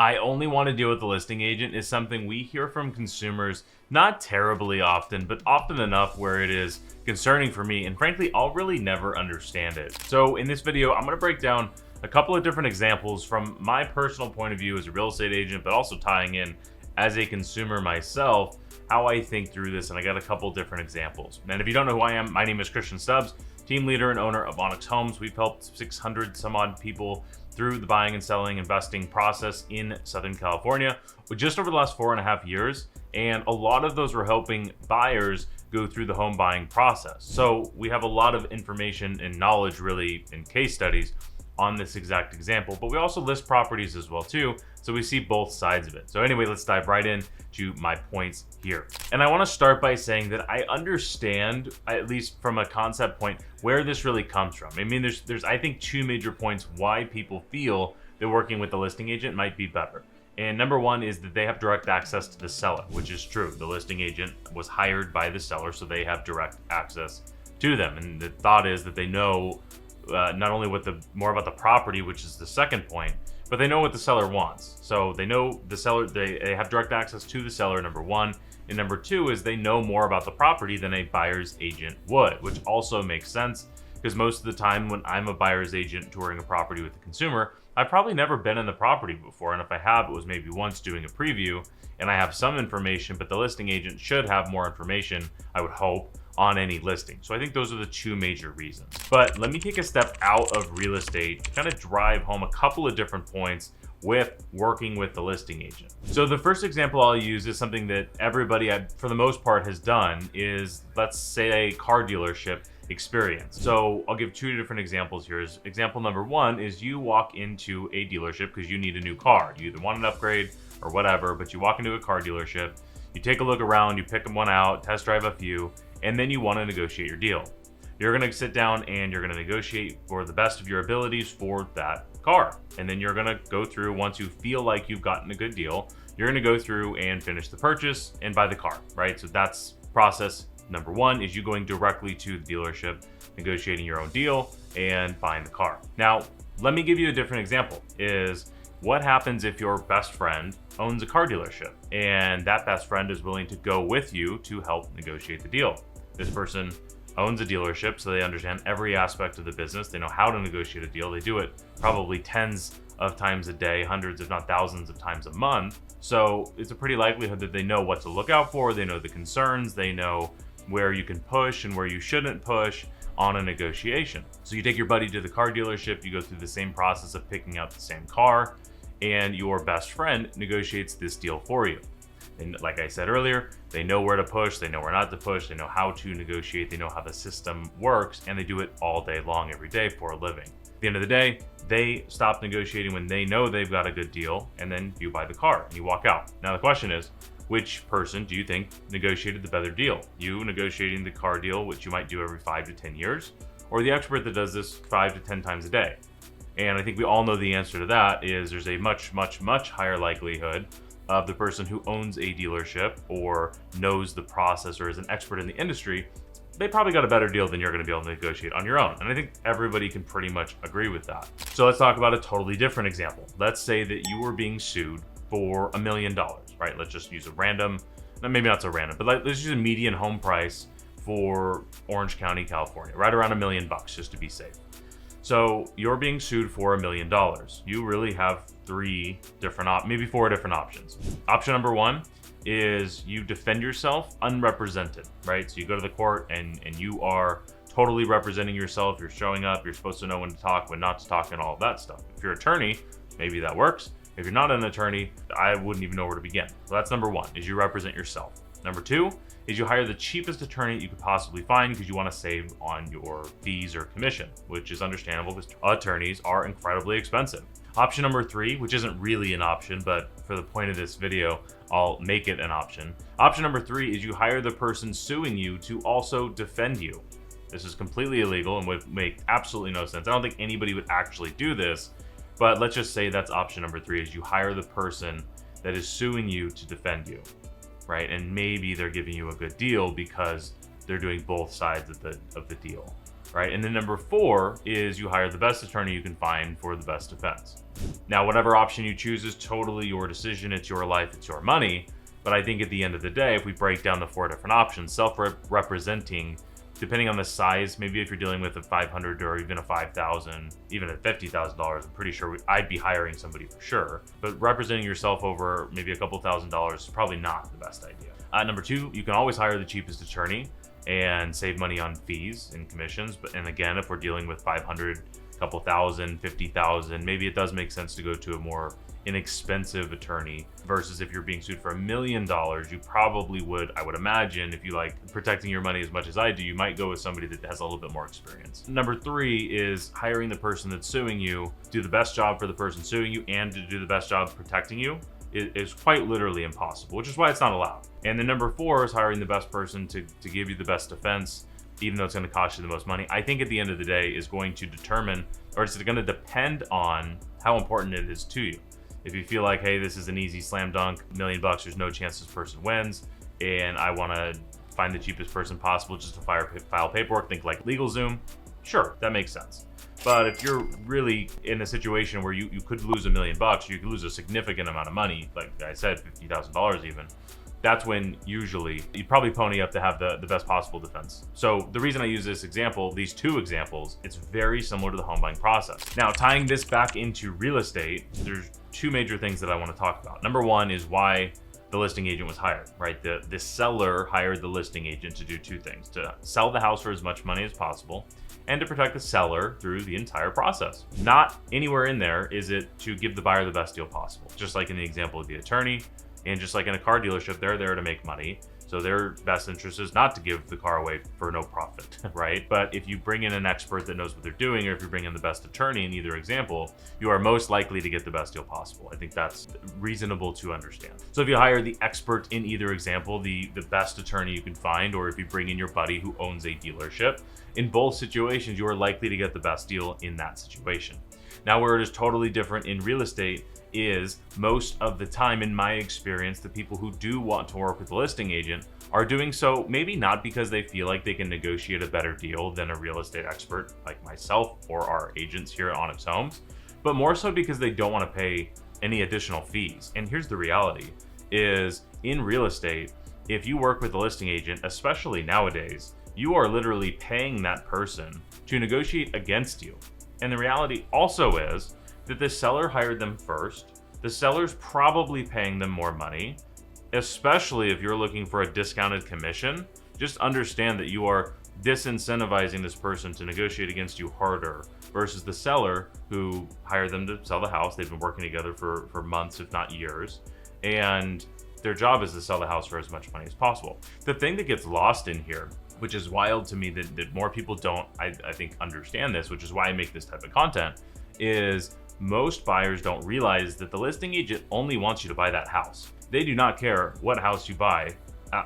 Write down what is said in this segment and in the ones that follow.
I only want to deal with the listing agent is something we hear from consumers not terribly often, but often enough where it is concerning for me, and frankly, I'll really never understand it. So in this video, I'm going to break down a couple of different examples from my personal point of view as a real estate agent, but also tying in as a consumer myself, how I think through this, and I got a couple different examples. And if you don't know who I am, my name is Christian Stubbs, team leader and owner of Onyx Homes. We've helped 600 some odd people through the buying and selling investing process in Southern California just over the last 4.5 years. And a lot of those were helping buyers go through the home buying process. So we have a lot of information and knowledge really in case studies on this exact example, but we also list properties as well too, so we see both sides of it. So anyway, let's dive right in to my points here. And I want to start by saying that I understand, at least from a concept point, where this really comes from. I mean, there's I think two major points why people feel that working with the listing agent might be better. And number one is that they have direct access to the seller, which is true. The listing agent was hired by the seller, so they have direct access to them. And the thought is that they know not only more about the property, which is the second point, but they know what the seller wants. So they know the seller, they have direct access to the seller, number one. And number two is they know more about the property than a buyer's agent would, which also makes sense because most of the time when I'm a buyer's agent touring a property with the consumer, I've probably never been in the property before. And if I have, it was maybe once doing a preview, and I have some information, but the listing agent should have more information, I would hope, on any listing. So I think those are the two major reasons. But let me take a step out of real estate to kind of drive home a couple of different points with working with the listing agent. So the first example I'll use is something that everybody, for the most part, has done is, let's say, a car dealership experience. So I'll give two different examples here. Example number one is you walk into a dealership because you need a new car. You either want an upgrade or whatever, but you walk into a car dealership, you take a look around, you pick one out, test drive a few, and then you want to negotiate your deal. You're going to sit down and you're going to negotiate for the best of your abilities for that car. And then you're going to go through, once you feel like you've gotten a good deal, you're going to go through and finish the purchase and buy the car, right? So that's process number one, is you going directly to the dealership, negotiating your own deal and buying the car. Now, let me give you a different example. Is what happens if your best friend owns a car dealership and that best friend is willing to go with you to help negotiate the deal? This person owns a dealership, so they understand every aspect of the business. They know how to negotiate a deal. They do it probably tens of times a day, hundreds, if not thousands of times a month. So it's a pretty likelihood that they know what to look out for. They know the concerns. They know where you can push and where you shouldn't push on a negotiation. So you take your buddy to the car dealership, you go through the same process of picking out the same car, and your best friend negotiates this deal for you. And like I said earlier, they know where to push, they know where not to push, they know how to negotiate, they know how the system works, and they do it all day long, every day for a living. At the end of the day, they stop negotiating when they know they've got a good deal, and then you buy the car and you walk out. Now the question is, which person do you think negotiated the better deal? You negotiating the car deal, which you might do every 5 to 10 years, or the expert that does this 5 to 10 times a day? And I think we all know the answer to that is there's a much, much, much higher likelihood of the person who owns a dealership or knows the process or is an expert in the industry. They probably got a better deal than you're going to be able to negotiate on your own. And I think everybody can pretty much agree with that. So let's talk about a totally different example. Let's say that you were being sued for $1 million, right? Let's just use a random, maybe not so random, but let's use a median home price for Orange County, California, right around $1 million, just to be safe. So you're being sued for $1 million. You really have maybe four different options. Option number one is you defend yourself unrepresented, right? So you go to the court and you are totally representing yourself. You're showing up. You're supposed to know when to talk, when not to talk, and all of that stuff. If you're an attorney, maybe that works. If you're not an attorney, I wouldn't even know where to begin. So that's number one, is you represent yourself. Number two is you hire the cheapest attorney you could possibly find because you want to save on your fees or commission, which is understandable because attorneys are incredibly expensive. Option number three, which isn't really an option, but for the point of this video, I'll make it an option. Option number three is you hire the person suing you to also defend you. This is completely illegal and would make absolutely no sense. I don't think anybody would actually do this, but let's just say that's option number three, is you hire the person that is suing you to defend you, right? And maybe they're giving you a good deal because they're doing both sides of the deal. right? And then number 4 is you hire the best attorney you can find for the best defense. Now, whatever option you choose is totally your decision. It's your life, it's your money. But I think at the end of the day, if we break down the 4 different options, self-representing, depending on the size, maybe if you're dealing with a $500 or even a $5,000, even at $50,000, I'm pretty sure I'd be hiring somebody for sure. But representing yourself over maybe a couple $1,000s is probably not the best idea. Number 2, you can always hire the cheapest attorney and save money on fees and commissions. And again, if we're dealing with 500, a couple thousand, 50,000, maybe it does make sense to go to a more inexpensive attorney versus if you're being sued for $1 million, you probably would, I would imagine, if you like protecting your money as much as I do, you might go with somebody that has a little bit more experience. Number 3 is hiring the person that's suing you, do the best job for the person suing you, and to do the best job protecting you is quite literally impossible, which is why it's not allowed. And then number 4 is hiring the best person to give you the best defense, even though it's going to cost you the most money. I think at the end of the day is going to determine, or it's going to depend on how important it is to you. If you feel like, hey, this is an easy slam dunk, $1 million, there's no chance this person wins, and I want to find the cheapest person possible just to file paperwork, think like LegalZoom, sure, that makes sense. But if you're really in a situation where you could lose $1 million, you could lose a significant amount of money, like I said, $50,000 even, that's when usually you probably pony up to have the best possible defense. So the reason I use this example, these 2 examples, it's very similar to the home buying process. Now, tying this back into real estate, there's 2 major things that I want to talk about. Number 1 is why the listing agent was hired, right? The seller hired the listing agent to do 2 things: to sell the house for as much money as possible and to protect the seller through the entire process. Not anywhere in there is it to give the buyer the best deal possible. Just like in the example of the attorney, and just like in a car dealership, they're there to make money. So their best interest is not to give the car away for no profit, right? But if you bring in an expert that knows what they're doing, or if you bring in the best attorney in either example, you are most likely to get the best deal possible. I think that's reasonable to understand. So if you hire the expert in either example, the best attorney you can find, or if you bring in your buddy who owns a dealership, in both situations, you are likely to get the best deal in that situation. Now, where it is totally different in real estate is most of the time, in my experience, the people who do want to work with a listing agent are doing so maybe not because they feel like they can negotiate a better deal than a real estate expert like myself or our agents here at Onyx Homes, but more so because they don't want to pay any additional fees. And here's the reality is, in real estate, if you work with a listing agent, especially nowadays, you are literally paying that person to negotiate against you. And the reality also is that the seller hired them first. The seller's probably paying them more money, especially if you're looking for a discounted commission. Just understand that you are disincentivizing this person to negotiate against you harder versus the seller who hired them to sell the house. They've been working together for months, if not years, and their job is to sell the house for as much money as possible. The thing that gets lost in here, which is wild to me that more people don't, I think, understand this, which is why I make this type of content, is most buyers don't realize that the listing agent only wants you to buy that house. They do not care what house you buy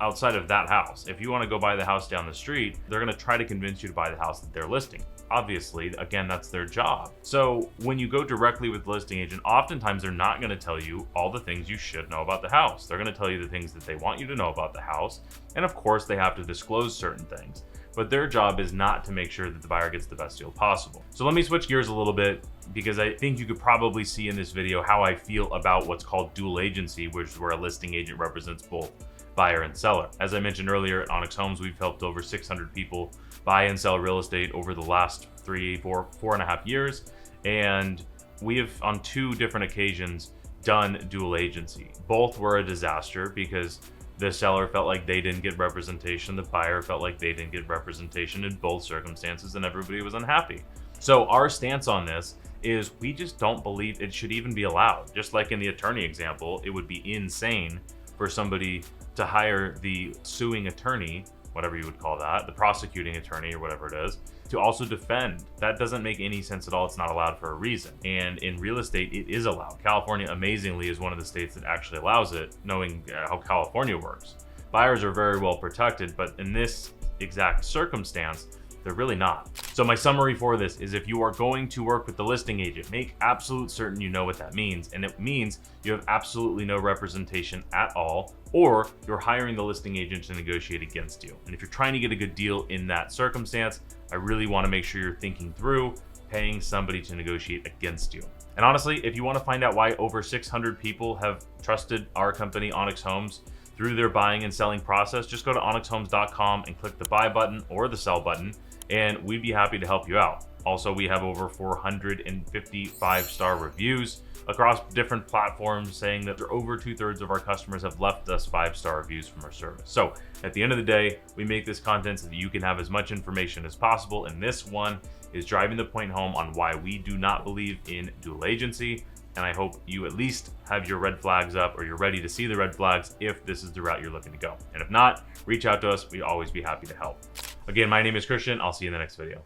outside of that house. If you want to go buy the house down the street, they're going to try to convince you to buy the house that they're listing. Obviously, again, that's their job. So when you go directly with the listing agent, oftentimes they're not going to tell you all the things you should know about the house. They're going to tell you the things that they want you to know about the house. And of course, they have to disclose certain things. But their job is not to make sure that the buyer gets the best deal possible. So let me switch gears a little bit, because I think you could probably see in this video how I feel about what's called dual agency, which is where a listing agent represents both buyer and seller. As I mentioned earlier, at Onyx Homes, we've helped over 600 people buy and sell real estate over the last 4.5 years. And we have, on 2 different occasions, done dual agency. Both were a disaster because the seller felt like they didn't get representation. The buyer felt like they didn't get representation in both circumstances, and everybody was unhappy. So our stance on this is we just don't believe it should even be allowed. Just like in the attorney example, it would be insane for somebody to hire the suing attorney, whatever you would call that, the prosecuting attorney or whatever it is, to also defend. That doesn't make any sense at all. It's not allowed for a reason. And in real estate, it is allowed. California, amazingly, is one of the states that actually allows it, knowing how California works. Buyers are very well protected, but in this exact circumstance, They're really not. So my summary for this is, if you are going to work with the listing agent, make absolute certain you know what that means. And it means you have absolutely no representation at all, or you're hiring the listing agent to negotiate against you. And if you're trying to get a good deal in that circumstance, I really want to make sure you're thinking through paying somebody to negotiate against you. And honestly, if you want to find out why over 600 people have trusted our company, Onyx Homes, through their buying and selling process, just go to onyxhomes.com and click the buy button or the sell button, and we'd be happy to help you out. Also, we have over 450 5-star reviews across different platforms, saying that over 2/3 of our customers have left us 5-star reviews from our service. So at the end of the day, we make this content so that you can have as much information as possible, and this one is driving the point home on why we do not believe in dual agency. And I hope you at least have your red flags up, or you're ready to see the red flags if this is the route you're looking to go. And if not, reach out to us. We'd always be happy to help. Again, my name is Christian. I'll see you in the next video.